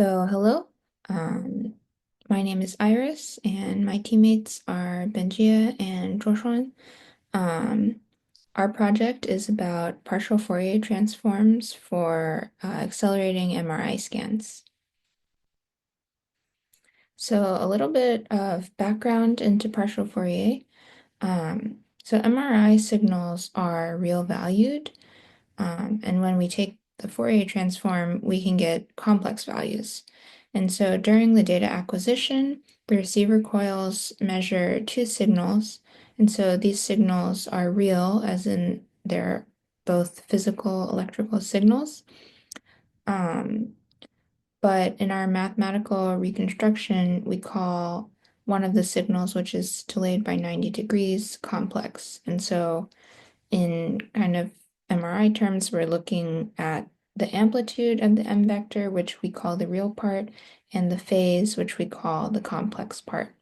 Hello. Um, my name is Iris, and my teammates are Benjia and Joshua. Um, our project is about partial Fourier transforms for accelerating MRI scans. So, a little bit of background into partial Fourier. So, MRI signals are real valued. And when we take the Fourier transform, we can get complex values. And so during the data acquisition, the receiver coils measure two signals. And so these signals are real, as in they're both physical electrical signals. Um, but in our mathematical reconstruction, we call one of the signals, which is delayed by 90 degrees, complex. And so in kind of MRI terms, we're looking at the amplitude of the M vector, which we call the real part, and the phase, which we call the complex part.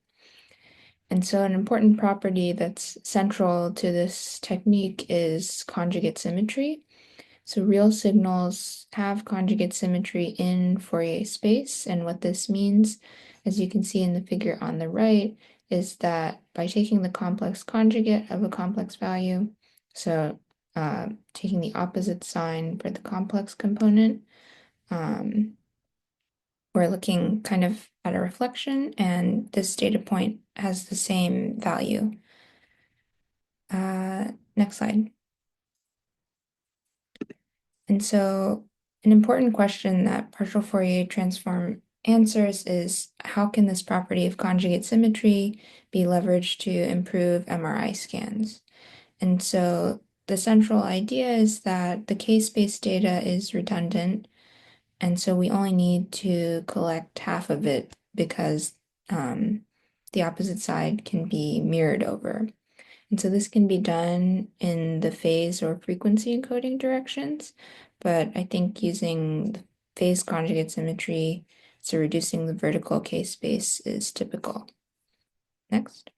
And so an important property that's central to this technique is conjugate symmetry. So real signals have conjugate symmetry in Fourier space, and what this means, as you can see in the figure on the right, is that by taking the complex conjugate of a complex value, so taking the opposite sign for the complex component, um, we're looking kind of at a reflection, and this data point has the same value. Next slide. And so an important question that partial Fourier transform answers is how can this property of conjugate symmetry be leveraged to improve MRI scans? And so the central idea is that the K-space data is redundant, and so we only need to collect half of it because the opposite side can be mirrored over. And so this can be done in the phase or frequency encoding directions, but I think using the phase conjugate symmetry, so reducing the vertical K-space is typical. Next.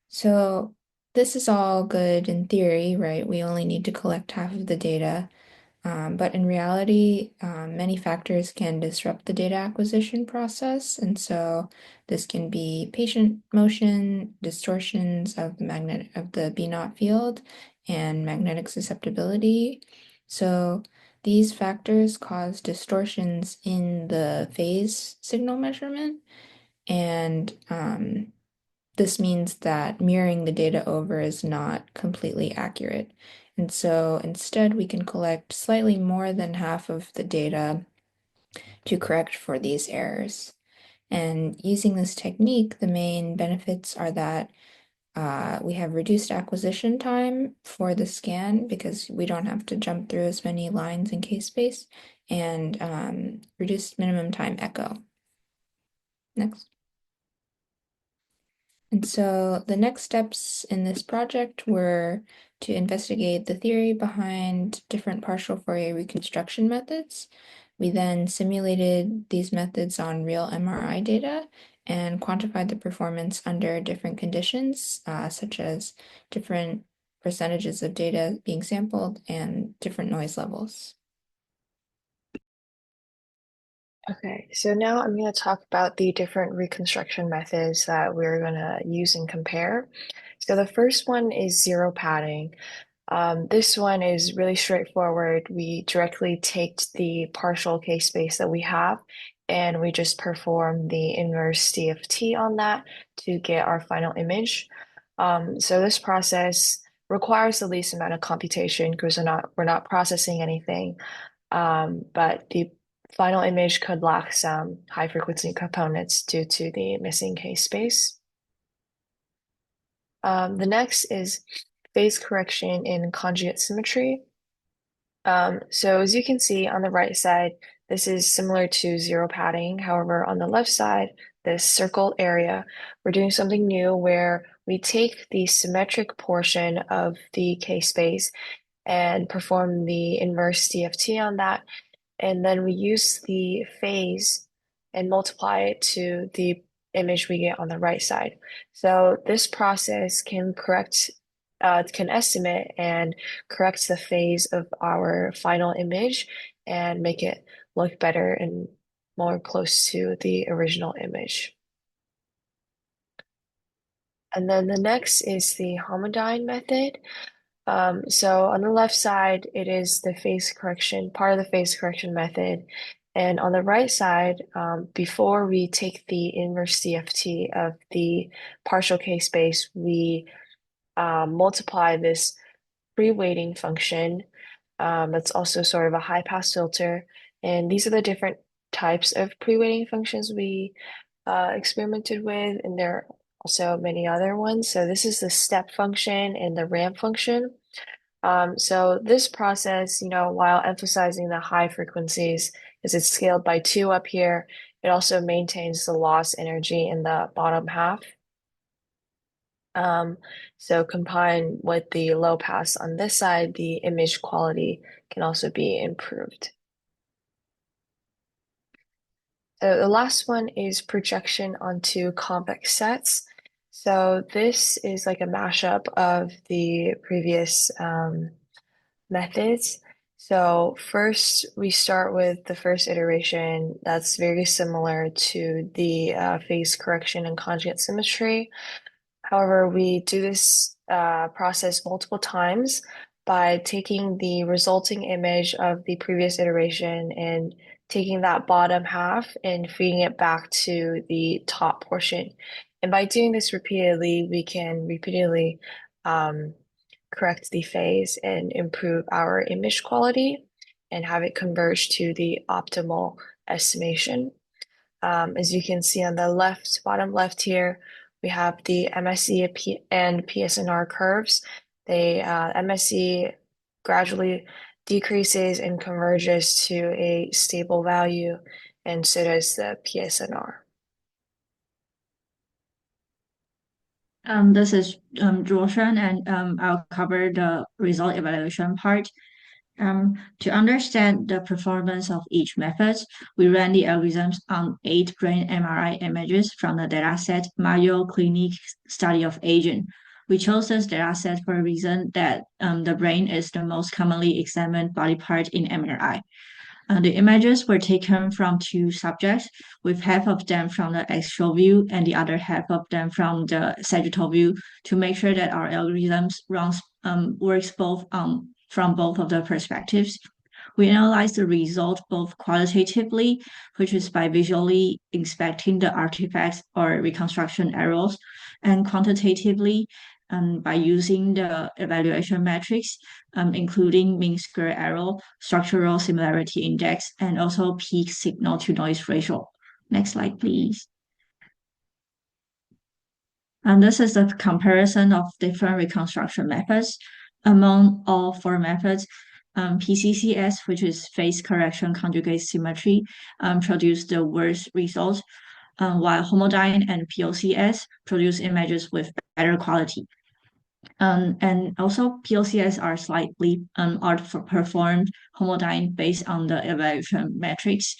So this is all good in theory, right? We only need to collect half of the data. But in reality, many factors can disrupt the data acquisition process. And so this can be patient motion, distortions of the B naught field, and magnetic susceptibility. So these factors cause distortions in the phase signal measurement. And this means that mirroring the data over is not completely accurate. And so instead, we can collect slightly more than half of the data to correct for these errors. And using this technique, the main benefits are that we have reduced acquisition time for the scan because we don't have to jump through as many lines in K-space, and reduced minimum time echo. Next. And so the next steps in this project were to investigate the theory behind different partial Fourier reconstruction methods. We then simulated these methods on real MRI data and quantified the performance under different conditions, such as different percentages of data being sampled and different noise levels. Okay, so now I'm going to talk about the different reconstruction methods that we're going to use and compare. So the first one is zero padding. This one is really straightforward. We directly take the partial K-space that we have and we just perform the inverse DFT on that to get our final image. So this process requires the least amount of computation because we're not processing anything. But the final image could lack some high frequency components due to the missing K-space. The next is phase correction in conjugate symmetry. So as you can see on the right side, this is similar to zero padding. However, on the left side, this circled area, we're doing something new where we take the symmetric portion of the K-space and perform the inverse DFT on that. And then we use the phase and multiply it to the image we get on the right side. So this process can correct can estimate and correct the phase of our final image and make it look better and more close to the original image. And then the next is the homodyne method. So on the left side, it is the phase correction, part of the phase correction method. And on the right side, before we take the inverse CFT of the partial K-space, we multiply this pre-weighting function. That's also sort of a high-pass filter. And these are the different types of pre-weighting functions we experimented with, and there are also many other ones. So this is the step function and the ramp function. So this process, while emphasizing the high frequencies, is it's scaled by 2 up here, it also maintains the loss energy in the bottom half. Um, so combined with the low pass on this side, the image quality can also be improved. So the last one is projection onto convex sets. So this is like a mashup of the previous methods. So first, we start with the first iteration that's very similar to the phase correction and conjugate symmetry. However, we do this process multiple times by taking the resulting image of the previous iteration and taking that bottom half and feeding it back to the top portion. And by doing this repeatedly, we can repeatedly um, correct the phase and improve our image quality and have it converge to the optimal estimation. As you can see on the left, bottom left here, we have the MSE and PSNR curves. MSE gradually decreases and converges to a stable value, and so does the PSNR. This is Roshan, and I'll cover the result evaluation part. To understand the performance of each method, we ran the algorithms on 8 brain MRI images from the dataset Mayo Clinic Study of Aging. We chose this dataset for a reason that the brain is the most commonly examined body part in MRI. The images were taken from 2 subjects, with half of them from the axial view and the other half of them from the sagittal view, to make sure that our algorithms works both from both of the perspectives. We analyzed the result both qualitatively, which is by visually inspecting the artifacts or reconstruction errors, and quantitatively by using the evaluation metrics, including mean square error, structural similarity index, and also peak signal to noise ratio. Next slide, please. And this is the comparison of different reconstruction methods. Among all 4 methods, PCCS, which is phase correction conjugate symmetry, produced the worst results, while homodyne and POCS produce images with better quality. And also POCS are slightly outperformed homodyne based on the evaluation metrics.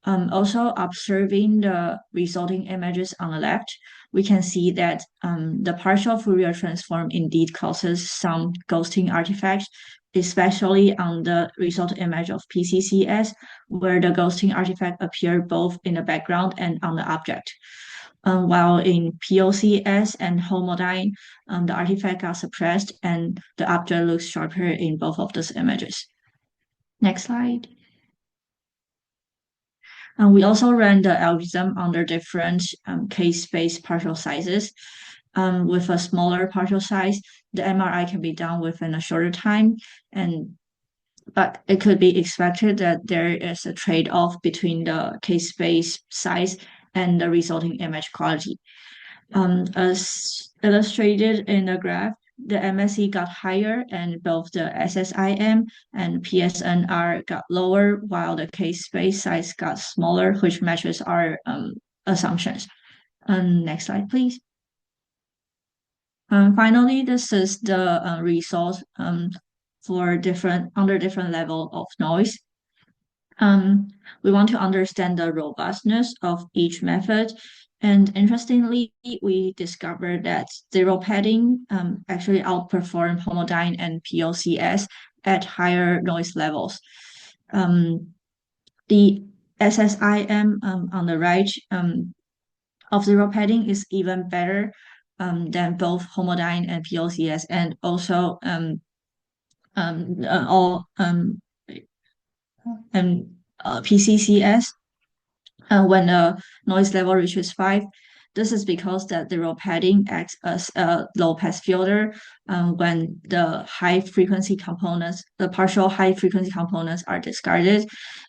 Also observing the resulting images on the left, we can see that the partial Fourier transform indeed causes some ghosting artifacts, especially on the result image of PCCS, where the ghosting artifact appear both in the background and on the object. While in POCS and homodyne, the artifact got suppressed and the object looks sharper in both of those images. Next slide. We also ran the algorithm under different case-space partial sizes. With a smaller partial size, the MRI can be done within a shorter time, but it could be expected that there is a trade-off between the case-space size and the resulting image quality. As illustrated in the graph, the MSE got higher and both the SSIM and PSNR got lower, while the case space size got smaller, which matches our assumptions. Next slide, please. Finally, this is the results for under different level of noise. We want to understand the robustness of each method And interestingly, we discovered that zero padding actually outperformed homodyne and POCS at higher noise levels. The SSIM on the right of zero padding is even better than both homodyne and POCS, and also all PCCS when the noise level reaches 5. This is because that zero padding acts as a low pass filter when the high frequency components, the partial high frequency components are discarded,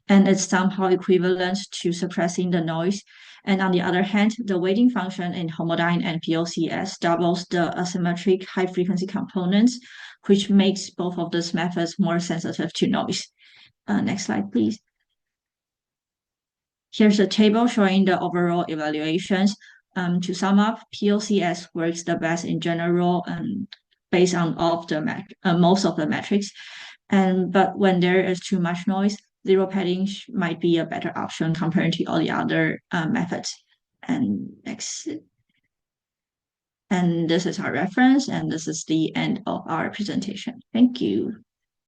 and it's somehow equivalent to suppressing the noise. And on the other hand, the weighting function in homodyne and POCS doubles the asymmetric high frequency components, which makes both of these methods more sensitive to noise. Next slide, please. Here's a table showing the overall evaluations. To sum up, POCS works the best in general based on most of the metrics. But when there is too much noise, zero padding might be a better option compared to all the other methods. And next. And this is our reference, and this is the end of our presentation. Thank you.